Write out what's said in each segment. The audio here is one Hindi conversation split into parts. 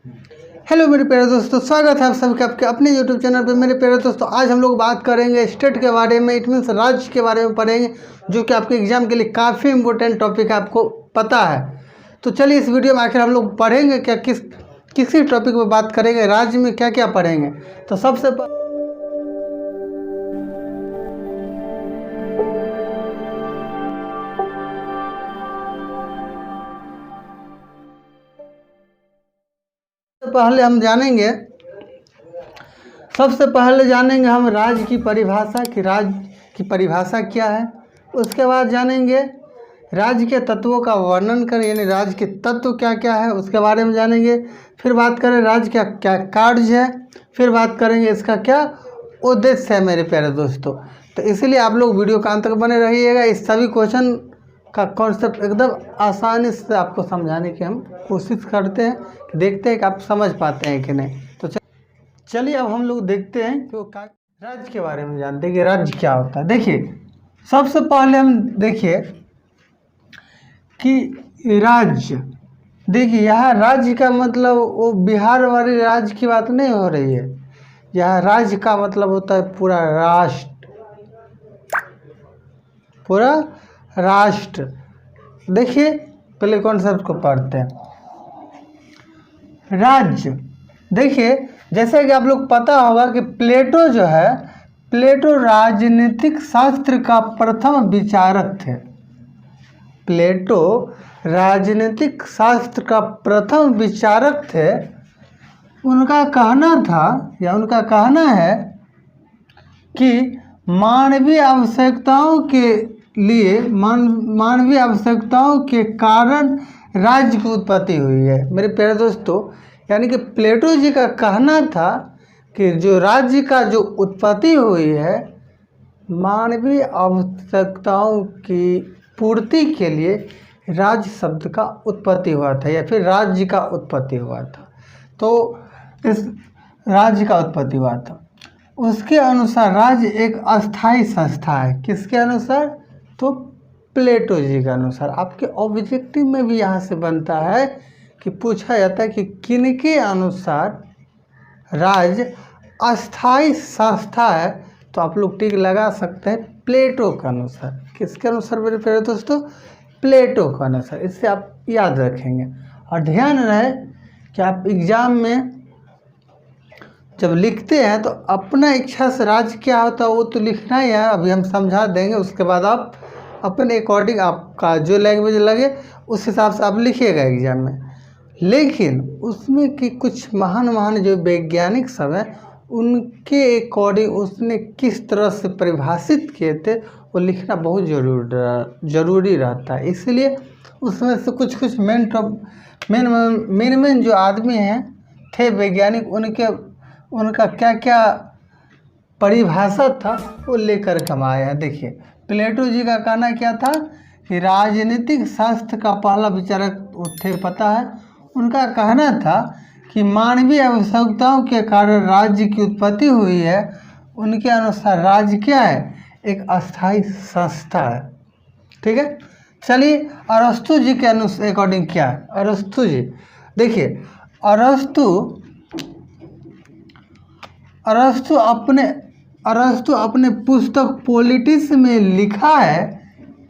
हेलो मेरे प्यारे दोस्तों, स्वागत है आप सभी का आपके अपने यूट्यूब चैनल पे। मेरे प्यारे दोस्तों, आज हम लोग बात करेंगे स्टेट के बारे में, इट मीन्स राज्य के बारे में पढ़ेंगे, जो कि आपके एग्जाम के लिए काफ़ी इंपॉर्टेंट टॉपिक है, आपको पता है। तो चलिए इस वीडियो में आखिर हम लोग पढ़ेंगे क्या, किसी टॉपिक पर बात करेंगे, राज्य में क्या क्या पढ़ेंगे। तो सबसे पहले हम जानेंगे, सबसे पहले जानेंगे हम राज्य की परिभाषा कि राज्य की परिभाषा क्या है। उसके बाद जानेंगे राज्य के तत्वों का वर्णन करें, यानी राज्य के तत्व क्या क्या है उसके बारे में जानेंगे। फिर बात करें राज्य का क्या कार्य है, फिर बात करेंगे इसका क्या उद्देश्य है मेरे प्यारे दोस्तों। तो इसलिए आप लोग वीडियो का अंत तक बने रहिएगा। इस सभी क्वेश्चन का कॉन्सेप्ट एकदम आसानी से आपको समझाने की हम कोशिश करते हैं, देखते हैं कि आप समझ पाते हैं कि नहीं। तो चलिए अब हम लोग देखते हैं कि राज्य के बारे में जानते हैं कि राज्य क्या होता है। देखिए सबसे पहले हम देखिए कि राज्य, देखिए यहाँ राज्य का मतलब वो बिहार वाले राज्य की बात नहीं हो रही है। यहाँ राज्य का मतलब होता है पूरा राष्ट्र, पूरा राष्ट्र। देखिए पहले कॉन्सेप्ट को पढ़ते हैं। राज्य, देखिए जैसे कि आप लोग पता होगा कि प्लेटो जो है, प्लेटो राजनीतिक शास्त्र का प्रथम विचारक थे। प्लेटो राजनीतिक शास्त्र का प्रथम विचारक थे। उनका कहना था या उनका कहना है कि मानवीय आवश्यकताओं के लिए मानवीय आवश्यकताओं के कारण राज्य की उत्पत्ति हुई है। मेरे प्यारे दोस्तों, यानी कि प्लेटो जी का कहना था कि जो राज्य का जो उत्पत्ति हुई है मानवीय आवश्यकताओं की पूर्ति के लिए राज्य शब्द का उत्पत्ति हुआ था, या फिर राज्य का उत्पत्ति हुआ था। तो इस राज्य का उत्पत्ति हुआ था। उसके अनुसार राज्य एक अस्थाई संस्था है। किसके अनुसार? तो प्लेटो जी के अनुसार। आपके ऑब्जेक्टिव में भी यहाँ से बनता है कि पूछा जाता है कि किनके अनुसार राज्य अस्थाई संस्था है, तो आप लोग टिक लगा सकते हैं प्लेटो के अनुसार। किसके अनुसार मेरे प्यारे दोस्तों? प्लेटो के अनुसार। इससे आप याद रखेंगे और ध्यान रहे कि आप एग्जाम में जब लिखते हैं तो अपना इच्छा से राज्य क्या होता है वो तो लिखना ही है, अभी हम समझा देंगे। उसके बाद आप अपने अकॉर्डिंग आपका जो लैंग्वेज लगे उस हिसाब से आप लिखिएगा एग्जाम में। लेकिन उसमें कि कुछ महान जो वैज्ञानिक सब हैं उनके अकॉर्डिंग उसने किस तरह से परिभाषित किए थे वो लिखना बहुत ज़रूरी रहता है। इसलिए उसमें से कुछ मेन जो आदमी हैं थे वैज्ञानिक, उनका क्या क्या परिभाषा था वो लेकर के हम आए हैं। देखिए प्लेटो जी का कहना क्या था कि राजनीतिक शास्त्र का पहला विचारक थे, पता है। उनका कहना था कि मानवीय आवश्यकताओं के कारण राज्य की उत्पत्ति हुई है। उनके अनुसार राज्य क्या है? एक अस्थाई संस्था है। ठीक है, चलिए अरस्तु जी के अकॉर्डिंग क्या है? अरस्तु जी, देखिए अरस्तु अपने पुस्तक पॉलिटिक्स में लिखा है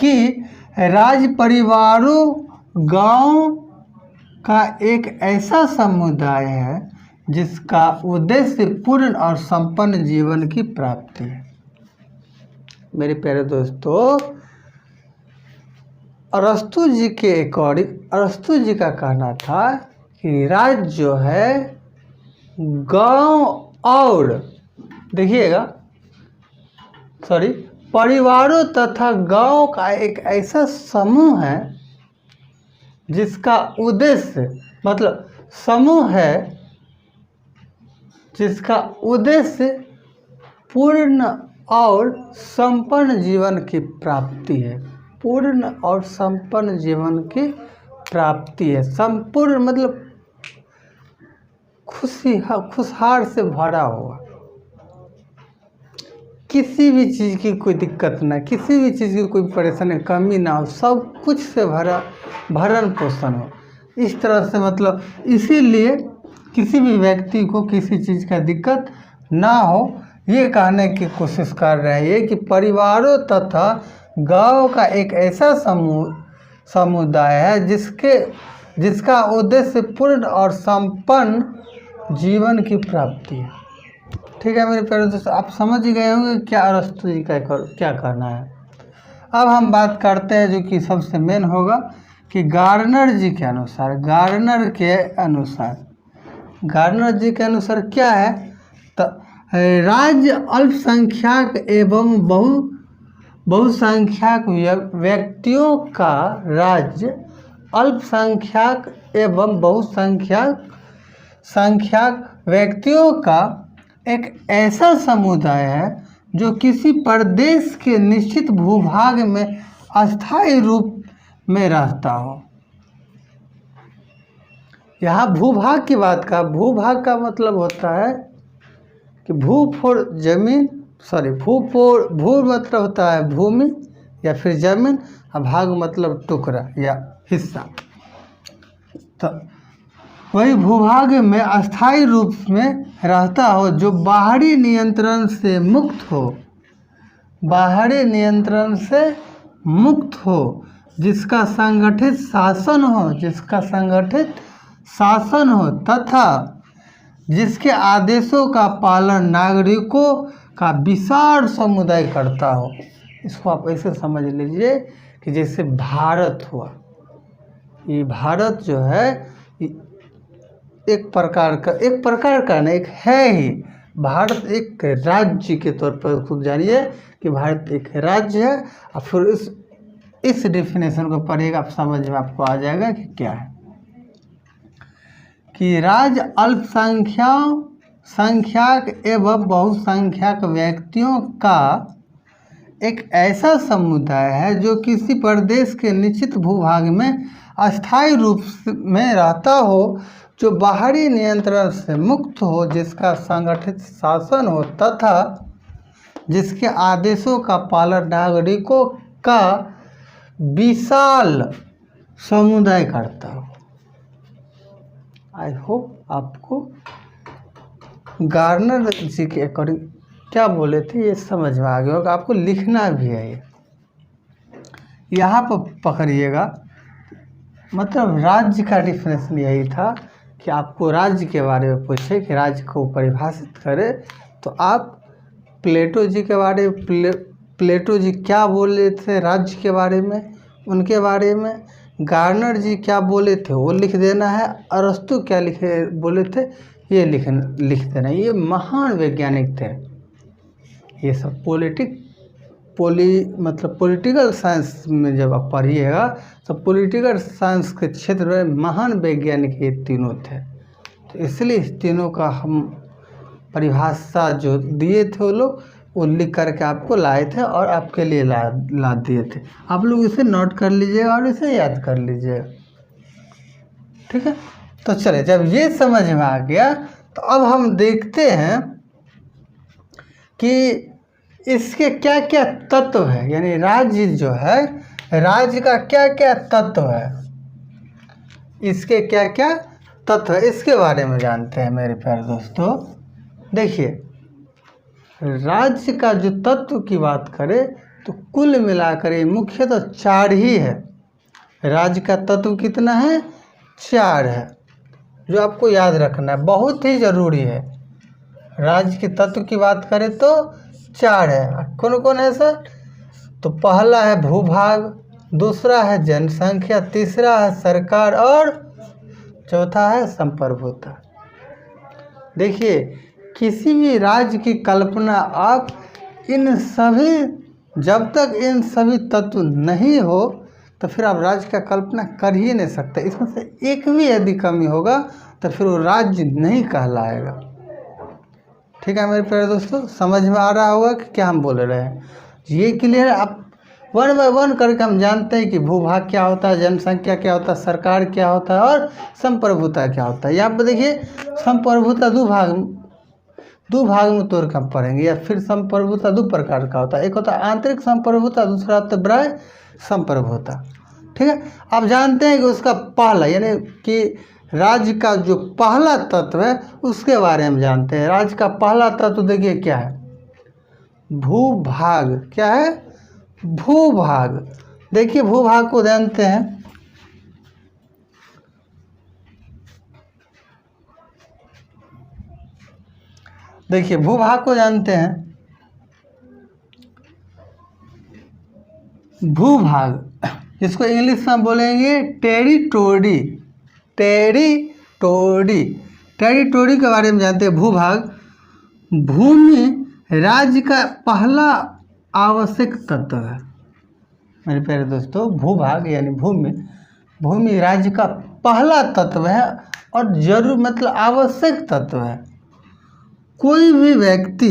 कि राज्य परिवारों गांव का एक ऐसा समुदाय है जिसका उद्देश्य पूर्ण और संपन्न जीवन की प्राप्ति है। मेरे प्यारे दोस्तों, अरस्तु जी के अकॉर्डिंग, अरस्तु जी का कहना था कि राज्य जो है गांव और, देखिएगा परिवारों तथा गांव का एक ऐसा समूह है जिसका उद्देश्य, मतलब समूह है जिसका उद्देश्य पूर्ण और संपन्न जीवन की प्राप्ति है। पूर्ण और संपन्न जीवन की प्राप्ति है। संपूर्ण मतलब खुशहाल से भरा हुआ, किसी भी चीज़ की कोई दिक्कत ना, किसी भी चीज़ की कोई परेशानी कमी ना हो, सब कुछ से भरण पोषण हो, इस तरह से मतलब। इसीलिए किसी भी व्यक्ति को किसी चीज़ का दिक्कत ना हो, ये कहने की कोशिश कर रहे हैं कि परिवारों तथा गांव का एक ऐसा समुदाय है जिसका उद्देश्य पूर्ण और संपन्न जीवन की प्राप्ति है। ठीक है मेरे प्यारे दोस्तों, आप समझ गए होंगे क्या अरस्तु जी का क्या कहना है। अब हम बात करते हैं जो कि सबसे मेन होगा कि गार्नर जी के अनुसार, गार्नर जी के अनुसार क्या है, तो राज्य अल्पसंख्यक एवं बहुसंख्यक व्यक्तियों का, राज्य अल्पसंख्यक एवं बहुसंख्यक व्यक्तियों का एक ऐसा समुदाय है जो किसी प्रदेश के निश्चित भूभाग में अस्थायी रूप में रहता हो। यहाँ भूभाग की बात का, भूभाग का मतलब होता है कि भू मतलब होता है भूमि या फिर जमीन, और भाग मतलब टुकड़ा या हिस्सा। तो वही भूभाग में अस्थायी रूप में रहता हो, जो बाहरी नियंत्रण से मुक्त हो, बाहरी नियंत्रण से मुक्त हो, जिसका संगठित शासन हो तथा जिसके आदेशों का पालन नागरिकों का विशाल समुदाय करता हो। इसको आप ऐसे समझ लीजिए कि जैसे भारत हुआ, ये भारत जो है एक प्रकार का नहीं, एक है ही। भारत एक राज्य के तौर पर खुद जानिए कि भारत एक राज्य है, और फिर इस डेफिनेशन को पढ़िएगा, आप समझ में आपको आ जाएगा कि क्या है, कि राज्य अल्पसंख्यक एवं बहुसंख्यक व्यक्तियों का एक ऐसा समुदाय है जो किसी प्रदेश के निश्चित भूभाग में अस्थायी रूप में रहता हो, जो बाहरी नियंत्रण से मुक्त हो, जिसका संगठित शासन हो तथा जिसके आदेशों का पालन नागरिकों का विशाल समुदाय करता हो। आई होप आपको गार्नर जी के अकॉर्डिंग क्या बोले थे ये समझ में आ गया होगा। आपको लिखना भी है ये, यहाँ पर पकड़िएगा। मतलब राज्य का डिफिनेशन यही था कि आपको राज्य के बारे में पूछे कि राज्य को परिभाषित करे, तो आप प्लेटो जी के बारे में, प्लेटो जी क्या बोले थे राज्य के बारे में, उनके बारे में गार्नर जी क्या बोले थे वो लिख देना है। अरस्तु क्या बोले थे ये लिख देना। ये महान वैज्ञानिक थे। ये सब पॉलिटिकल साइंस में जब आप पढ़िएगा तो पॉलिटिकल साइंस के क्षेत्र में महान वैज्ञानिक ये तीनों थे। तो इसलिए इस तीनों का हम परिभाषा जो दिए थे वो लोग, वो लिख करके आपको लाए थे और आपके लिए ला दिए थे। आप लोग इसे नोट कर लीजिएगा और इसे याद कर लीजिएगा, ठीक है। तो चले, जब ये समझ में आ गया तो अब हम देखते हैं कि इसके क्या क्या तत्व है, यानी राज्य जो है, राज्य का क्या क्या तत्व है, इसके क्या क्या तत्व है, इसके बारे में जानते हैं मेरे प्यारे दोस्तों। देखिए, राज्य का जो तत्व की बात करें तो कुल मिलाकर ये मुख्यतः 4 ही है। राज्य का तत्व कितना है? 4 है, जो आपको याद रखना है, बहुत ही ज़रूरी है। राज्य के तत्व की बात करें तो 4 है। कौन कौन है सर? तो पहला है भूभाग, दूसरा है जनसंख्या, तीसरा है सरकार और चौथा है संप्रभुता। देखिए, किसी भी राज्य की कल्पना आप जब तक इन सभी तत्व नहीं हो तो फिर आप राज्य का कल्पना कर ही नहीं सकते। इसमें से एक भी यदि कमी होगा तो फिर वो राज्य नहीं कहलाएगा। ठीक है मेरे प्यारे दोस्तों, समझ में आ रहा होगा कि क्या हम बोल रहे हैं। ये क्लियर है। आप 1 बाय 1 करके हम जानते हैं कि भूभाग क्या होता है, जनसंख्या क्या होता है, सरकार क्या होता है और संप्रभुता क्या होता है। यहाँ पर देखिए, संप्रभुता दो भाग में तोड़ कर हम पढ़ेंगे, या फिर संप्रभुता 2 प्रकार का होता है। एक होता है आंतरिक संप्रभुता, दूसरा होता है बाह्य संप्रभुता। ठीक है, आप जानते हैं कि उसका पहला यानी कि राज्य का जो पहला तत्व है उसके बारे में जानते हैं। राज्य का पहला तत्व देखिए क्या है, भूभाग। क्या है, भूभाग। देखिए भूभाग को जानते हैं, देखिए भूभाग को जानते हैं। भूभाग जिसको इंग्लिश में बोलेंगे टेरिटोरी, टेरिटोरी, टेरिटोरी के बारे में जानते हैं। भूभाग भूमि राज्य का पहला आवश्यक तत्व है। मेरे प्यारे दोस्तों, भूभाग यानी भूमि, भूमि राज्य का पहला तत्व है और जरूर मतलब आवश्यक तत्व है। कोई भी व्यक्ति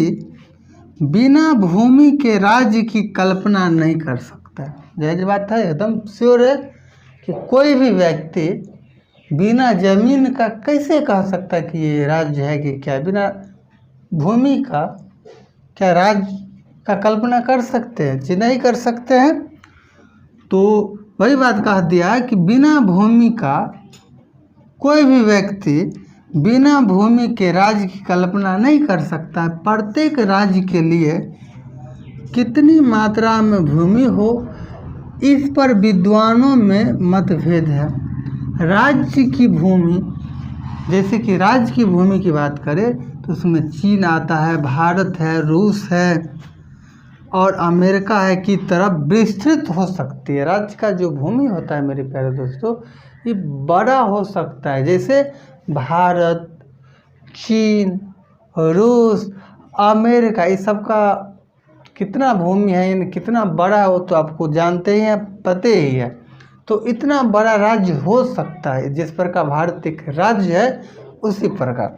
बिना भूमि के राज्य की कल्पना नहीं कर सकता। जाहिर बात है, एकदम श्योर है कि कोई भी व्यक्ति बिना जमीन का कैसे कह सकता है कि ये राज्य है कि क्या, बिना भूमि का क्या राज्य का कल्पना कर सकते हैं जी? नहीं कर सकते हैं। तो वही बात कह दिया कि बिना भूमि का कोई भी व्यक्ति बिना भूमि के राज्य की कल्पना नहीं कर सकता। प्रत्येक राज्य के लिए कितनी मात्रा में भूमि हो, इस पर विद्वानों में मतभेद है। राज्य की भूमि, जैसे कि राज्य की भूमि की बात करें तो उसमें चीन आता है, भारत है, रूस है और अमेरिका है की तरफ विस्तृत हो सकती है। राज्य का जो भूमि होता है मेरे प्यारे दोस्तों, ये बड़ा हो सकता है। जैसे भारत, चीन, रूस, अमेरिका, इस सब का कितना भूमि है, इन कितना बड़ा है वो तो आपको जानते ही हैं, पता ही है। तो इतना बड़ा राज्य हो सकता है, जिस प्रकार भारत एक राज्य है उसी प्रकार।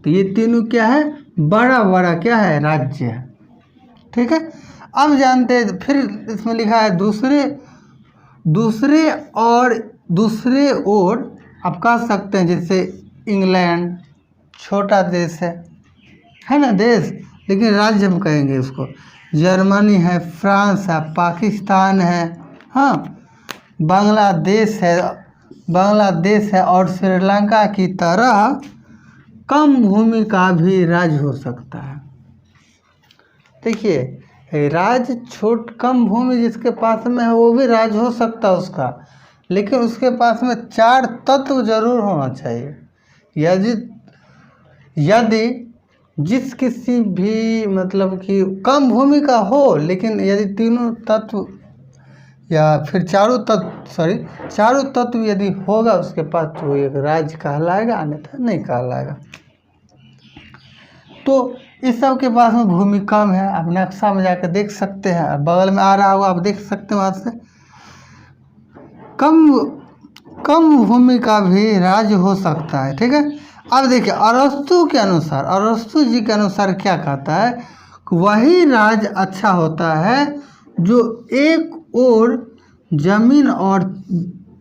तो ये तीनों क्या है, बड़ा बड़ा क्या है, राज्य है। ठीक है। अब जानते हैं, फिर इसमें लिखा है दूसरे ओर आप कह सकते हैं, जैसे इंग्लैंड छोटा देश है ना देश, लेकिन राज्य हम कहेंगे उसको। जर्मनी है, फ्रांस है, पाकिस्तान है, हाँ, बांग्लादेश है और श्रीलंका की तरह कम भूमि का भी राज्य हो सकता है। देखिए, राज्य कम भूमि जिसके पास में है वो भी राज्य हो सकता है उसका, लेकिन उसके पास में 4 तत्व जरूर होना चाहिए। यदि जिस किसी भी मतलब कि कम भूमि का हो, लेकिन यदि तीनों तत्व या फिर चारों तत्व यदि होगा उसके पास, तो एक राज्य कहलाएगा, अन्यथा नहीं कहलाएगा। तो इस सब के पास में भूमि कम है। आप नक्शा में जाकर देख सकते हैं, बगल में आ रहा होगा, आप देख सकते हैं वहाँ से। कम भूमि का भी राज्य हो सकता है। ठीक है। अब देखिए, अरस्तु जी के अनुसार क्या कहता है, वही राज्य अच्छा होता है जो एक ओर जमीन और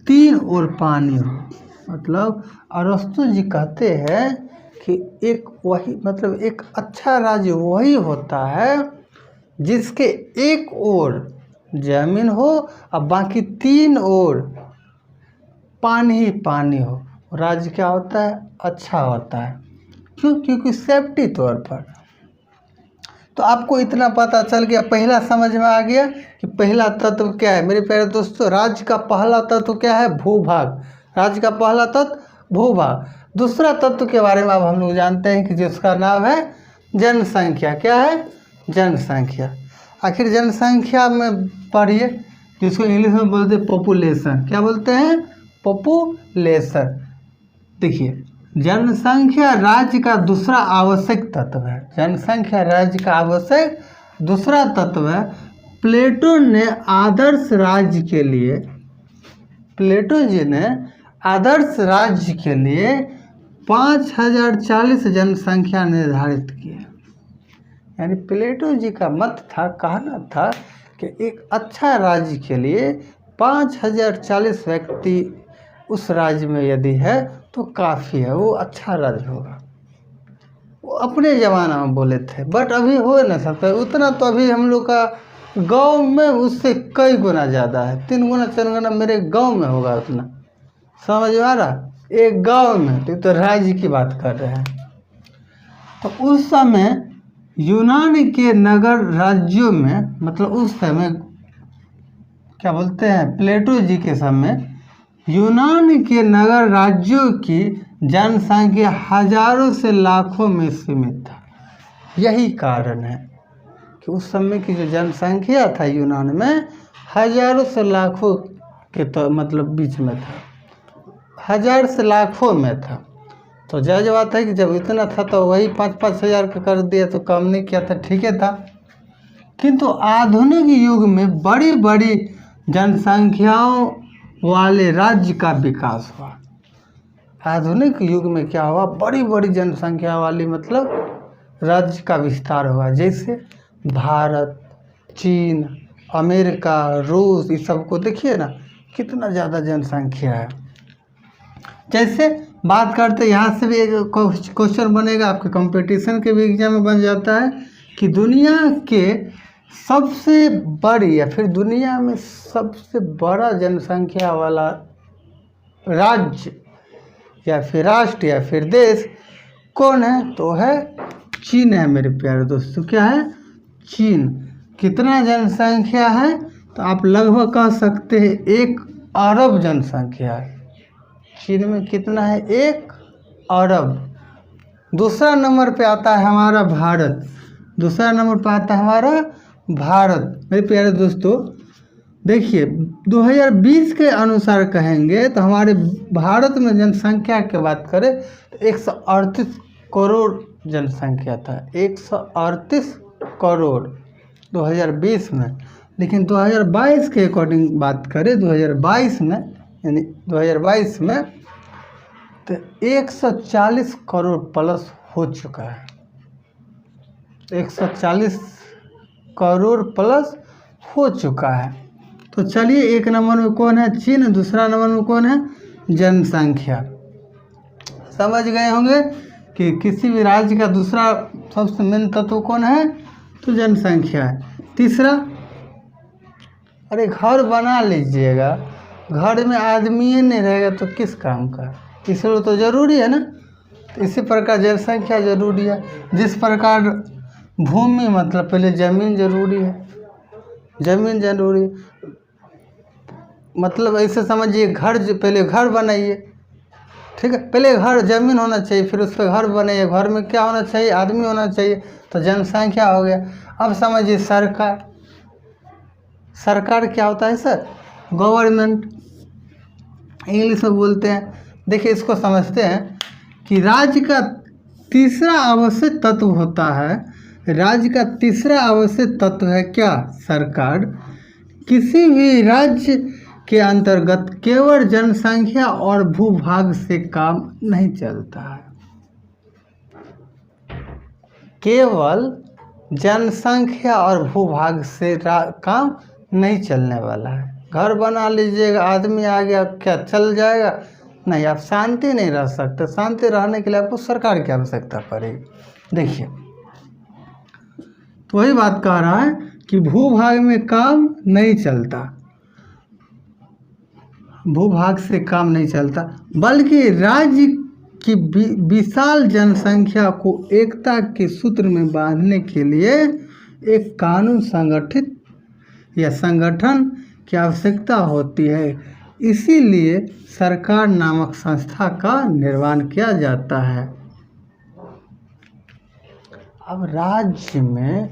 3 ओर पानी हो। मतलब अरस्तु जी कहते हैं कि एक अच्छा राज्य वही होता है जिसके एक ओर जमीन हो और बाकी 3 ओर पानी ही पानी हो। राज्य क्या होता है, अच्छा होता है। क्यों? क्योंकि सेफ्टी तौर पर। तो आपको इतना पता चल गया, पहला समझ में आ गया कि पहला तत्व क्या है। मेरे प्यारे दोस्तों, राज्य का पहला तत्व क्या है, भूभाग। राज्य का पहला तत्व भूभाग। दूसरा तत्व के बारे में अब हम लोग जानते हैं कि जिसका नाम है जनसंख्या। क्या है, जनसंख्या। आखिर जनसंख्या में पढ़िए, जिसको इंग्लिश में बोलते हैं पॉपुलेशन। क्या बोलते हैं, पॉपुलेशन। देखिए, जनसंख्या राज्य का दूसरा आवश्यक तत्व है। जनसंख्या राज्य का आवश्यक दूसरा तत्व है। प्लेटो जी ने आदर्श राज्य के लिए 5040 जनसंख्या निर्धारित की है। यानी प्लेटो जी का मत था, कहना था कि एक अच्छा राज्य के लिए 5040 व्यक्ति उस राज्य में यदि है तो काफ़ी है, वो अच्छा राज्य होगा। वो अपने ज़माना में बोले थे, बट अभी हो नहीं सकता उतना। तो अभी हम लोग का गांव में उससे कई गुना ज़्यादा है, 3 गुना 4 गुना मेरे गांव में होगा उतना। समझ में आ रहा? एक गांव में, तो राज्य की बात कर रहे हैं। तो उस समय यूनान के नगर राज्यों में, मतलब उस समय क्या बोलते हैं, प्लेटो जी के समय यूनान के नगर राज्यों की जनसंख्या हजारों से लाखों में सीमित था। यही कारण है कि उस समय की जो जनसंख्या था यूनान में हजारों से लाखों के तो मतलब बीच में था, 1000 से लाखों में था। तो जायज़ बात है कि जब इतना था तो वही 5-5 हज़ार का कर दिया तो कम नहीं किया था, ठीक है था। किंतु आधुनिक युग में बड़ी बड़ी जनसंख्याओं वाले राज्य का विकास हुआ। आधुनिक युग में क्या हुआ, बड़ी बड़ी जनसंख्या वाली मतलब राज्य का विस्तार हुआ। जैसे भारत, चीन, अमेरिका, रूस, इस सब को देखिए ना कितना ज़्यादा जनसंख्या है। जैसे बात करते यहाँ से भी एक क्वेश्चन बनेगा, आपके कंपटीशन के भी एग्जाम में बन जाता है कि दुनिया के सबसे बड़ी या फिर दुनिया में सबसे बड़ा जनसंख्या वाला राज्य या फिर राष्ट्र या फिर देश कौन है? तो है चीन है मेरे प्यारे दोस्तों। क्या है? चीन। कितना जनसंख्या है? तो आप लगभग कह सकते हैं 1 अरब जनसंख्या है चीन में। कितना है? 1 अरब। दूसरा नंबर पे आता है हमारा भारत। दूसरा नंबर पे आता है हमारा भारत। मेरे प्यारे दोस्तों देखिए 2020 के अनुसार कहेंगे तो हमारे भारत में जनसंख्या की बात करें तो 138 करोड़ जनसंख्या था। 138 करोड़ 2020 में। लेकिन 2022 के अकॉर्डिंग बात करें, 2022 में यानी 2022 में तो 140 करोड़ प्लस हो चुका है। 140 करोड़ प्लस हो चुका है। तो चलिए, एक नंबर में कौन है? चीन। दूसरा नंबर में कौन है? जनसंख्या। समझ गए होंगे कि किसी भी राज्य का दूसरा सबसे मेन तत्व कौन है? तो जनसंख्या है। तीसरा, अरे घर बना लीजिएगा, घर में आदमी ही नहीं रहेगा तो किस काम का? इसलिए तो ज़रूरी है ना। तो इसी प्रकार जनसंख्या ज़रूरी है। जिस प्रकार भूमि मतलब पहले ज़मीन ज़रूरी है, ज़मीन ज़रूरी मतलब ऐसे समझिए घर, पहले घर बनाइए, ठीक है। पहले घर ज़मीन होना चाहिए, फिर उस पर घर बनाइए। घर में क्या होना चाहिए? आदमी होना चाहिए, तो जनसंख्या हो गया। अब समझिए सरकार। सरकार क्या होता है सर? गवर्नमेंट, इंग्लिश में बोलते हैं। देखिए इसको समझते हैं कि राज्य का तीसरा आवश्यक तत्व होता है। राज्य का तीसरा आवश्यक तत्व है क्या? सरकार। किसी भी राज्य के अंतर्गत केवल जनसंख्या और भूभाग से काम नहीं चलता है। केवल जनसंख्या और भूभाग से काम नहीं चलने वाला है। घर बना लीजिएगा, आदमी आ गया, क्या चल जाएगा? नहीं, आप शांति नहीं रह सकते। शांति रहने के लिए आपको सरकार की आवश्यकता पड़ेगी। देखिए तो वही बात कह रहा है कि भूभाग में काम नहीं चलता, भूभाग से काम नहीं चलता, बल्कि राज्य की विशाल जनसंख्या को एकता के सूत्र में बांधने के लिए एक कानून संगठित या संगठन की आवश्यकता होती है। इसीलिए सरकार नामक संस्था का निर्माण किया जाता है। अब राज्य में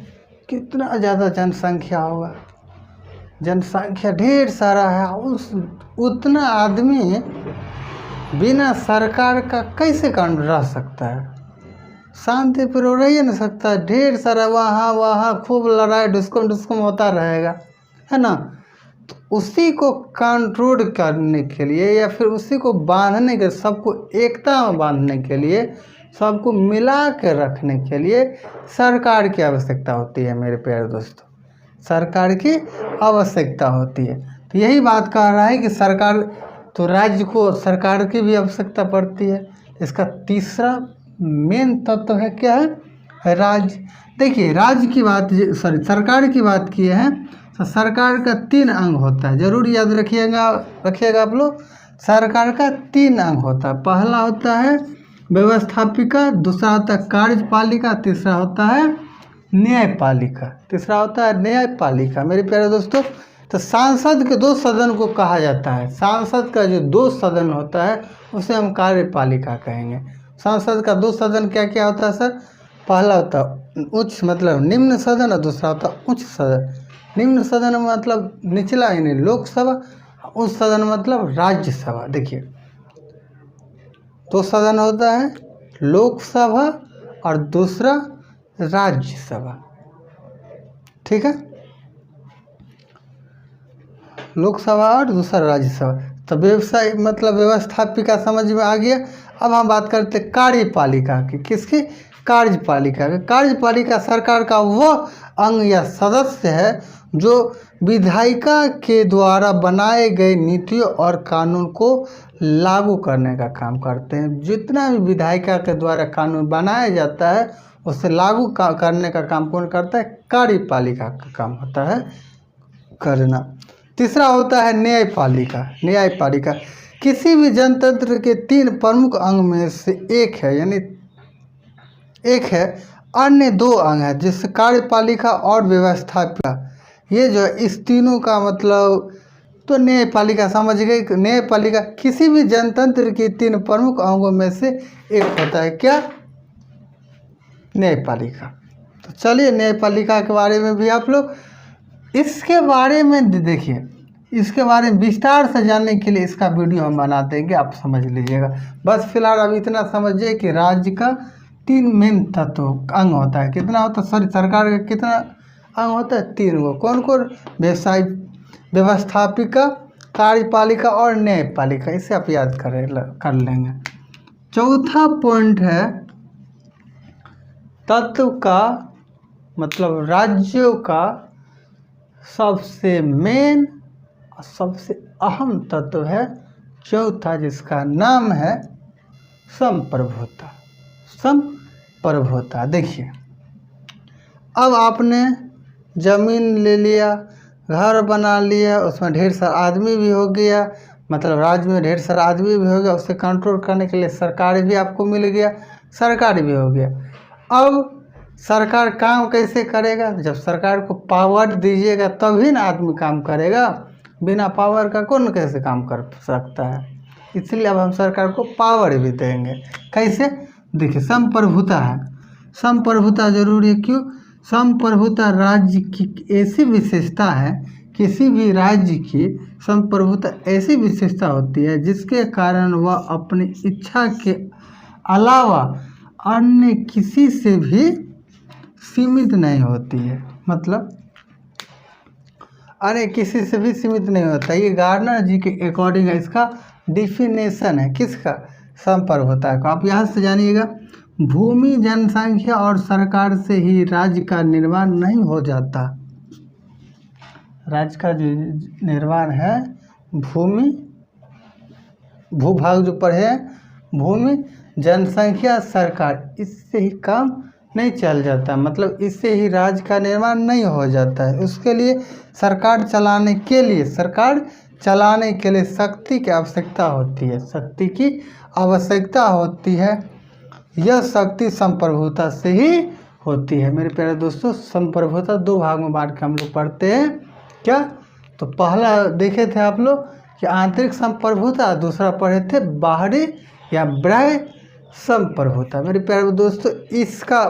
कितना ज़्यादा जनसंख्या होगा, जनसंख्या ढेर सारा है, उतना आदमी बिना सरकार का कैसे काम रह सकता है? शांति पर रह ही नहीं सकता। ढेर सारा वहाँ खूब लड़ाई ढुसकम होता रहेगा, है ना। तो उसी को कंट्रोल करने के लिए या फिर उसी को बांधने के, सबको एकता में बांधने के लिए, सबको मिला के रखने के लिए सरकार की आवश्यकता होती है। मेरे प्यारे दोस्तों, सरकार की आवश्यकता होती है। तो यही बात कह रहा है कि सरकार, तो राज्य को सरकार की भी आवश्यकता पड़ती है। इसका तीसरा मेन तत्व है क्या है? राज्य। देखिए राज्य की बात, सरकार की बात की है तो सरकार का 3 अंग होता है, जरूर याद रखिएगा आप लोग। सरकार का 3 अंग होता है। पहला होता है व्यवस्थापिका, दूसरा होता है कार्यपालिका, तीसरा होता है न्यायपालिका। मेरे प्यारे दोस्तों, तो सांसद के 2 सदन को कहा जाता है। सांसद का जो 2 सदन होता है उसे हम कार्यपालिका कहेंगे। सांसद का 2 सदन क्या क्या होता है सर? पहला होता है उच्च मतलब निम्न सदन और दूसरा होता है उच्च सदन। निम्न सदन मतलब निचला यानी लोकसभा, उच्च सदन मतलब राज्यसभा। देखिए 2 सदन होता है, लोकसभा और दूसरा राज्यसभा। ठीक है, लोकसभा और दूसरा राज्यसभा। तो व्यवसाय मतलब व्यवस्थापिका समझ में आ गया। अब हम बात करते हैं कार्यपालिका की। किसकी? कार्यपालिका। कार्यपालिका सरकार का वह अंग या सदस्य है जो विधायिका के द्वारा बनाए गए नीतियों और कानून को लागू करने का काम करते हैं। जितना भी विधायिका के द्वारा कानून बनाया जाता है उसे लागू करने का काम कौन करता है? कार्यपालिका का काम होता है करना। तीसरा होता है न्यायपालिका। किसी भी जनतंत्र के 3 प्रमुख अंग में से एक है, यानी एक है, अन्य 2 अंग है, जिससे कार्यपालिका और व्यवस्थापिका, ये जो है इस तीनों का मतलब। तो न्यायपालिका समझ गए। न्यायपालिका किसी भी जनतंत्र के 3 प्रमुख अंगों में से एक होता है। क्या? न्यायपालिका। तो चलिए न्यायपालिका के बारे में भी आप लोग इसके बारे में देखिए, इसके बारे में विस्तार से जानने के लिए इसका वीडियो हम बना देंगे, आप समझ लीजिएगा। बस फिलहाल अब इतना समझिए कि राज्य का 3 मेन तत्व अंग होता है। कितना होता है? सॉरी, सरकार का कितना अंग होता है? 3 गो। कौन कौन? व्यवस्थापिका, कार्यपालिका और न्यायपालिका। इसे आप याद कर लेंगे। चौथा पॉइंट है तत्व का मतलब राज्यों का सबसे मेन और सबसे अहम तत्व है चौथा, जिसका नाम है संप्रभुता। देखिए, अब आपने जमीन ले लिया, घर बना लिया, उसमें ढेर सारा आदमी भी हो गया, मतलब राज्य में ढेर सारा आदमी भी हो गया, उसे कंट्रोल करने के लिए सरकार भी आपको मिल गया, सरकार भी हो गया। अब सरकार काम कैसे करेगा? जब सरकार को पावर दीजिएगा तभी ना आदमी काम करेगा। बिना पावर का कौन कैसे काम कर सकता है? इसलिए अब हम सरकार को पावर भी देंगे। कैसे? देखिए, संप्रभुता है। संप्रभुता जरूरी है। क्यों? संप्रभुता राज्य की ऐसी विशेषता है, किसी भी राज्य की संप्रभुता ऐसी विशेषता होती है जिसके कारण वह अपनी इच्छा के अलावा अन्य किसी से भी सीमित नहीं होती है। मतलब अन्य किसी से भी सीमित नहीं होता। ये गार्नर जी के अकॉर्डिंग है, इसका डिफिनेशन है। किसका? संप्रभुता का। आप यहाँ से जानिएगा, भूमि, जनसंख्या और सरकार से ही राज्य का निर्माण नहीं हो जाता। राज्य का जो निर्माण है भूमि, भूभाग जो पढ़े हैं, भूमि, जनसंख्या, सरकार, इससे ही काम नहीं चल जाता। मतलब इससे ही राज्य का निर्माण नहीं हो जाता है। उसके लिए सरकार चलाने के लिए शक्ति की आवश्यकता होती है। शक्ति की आवश्यकता होती है। यह शक्ति संप्रभुता से ही होती है। मेरे प्यारे दोस्तों, संप्रभुता 2 भाग में बांट के हम लोग पढ़ते हैं। क्या? तो पहला देखे थे आप लोग कि आंतरिक संप्रभुता, दूसरा पढ़े थे बाहरी या बाह्य संप्रभुता। मेरे प्यारे दोस्तों, इसका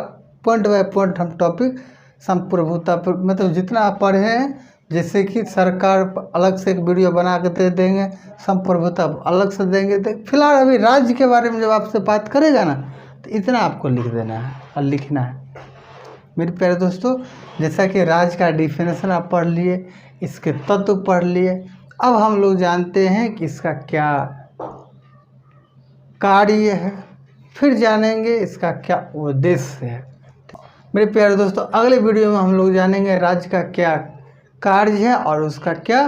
पॉइंट बाय पॉइंट हम टॉपिक संप्रभुता पर मतलब जितना आप पढ़े हैं, जैसे कि सरकार अलग से एक वीडियो बना के दे देंगे, संप्रभुता अलग से देंगे। तो फिलहाल अभी राज्य के बारे में जब आपसे बात करेगा ना, तो इतना आपको लिख देना है और लिखना है। मेरे प्यारे दोस्तों, जैसा कि राज्य का डिफिनेशन आप पढ़ लिए, इसके तत्व पढ़ लिए, अब हम लोग जानते हैं कि इसका क्या कार्य है, फिर जानेंगे इसका क्या उद्देश्य है। मेरे प्यारे दोस्तों, अगले वीडियो में हम लोग जानेंगे राज्य का क्या कार्य है और उसका क्या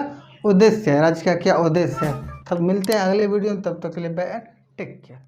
उद्देश्य है। राज्य का क्या उद्देश्य है। तब मिलते हैं अगले वीडियो में, तब तक के लिए बाय एंड टेक केयर।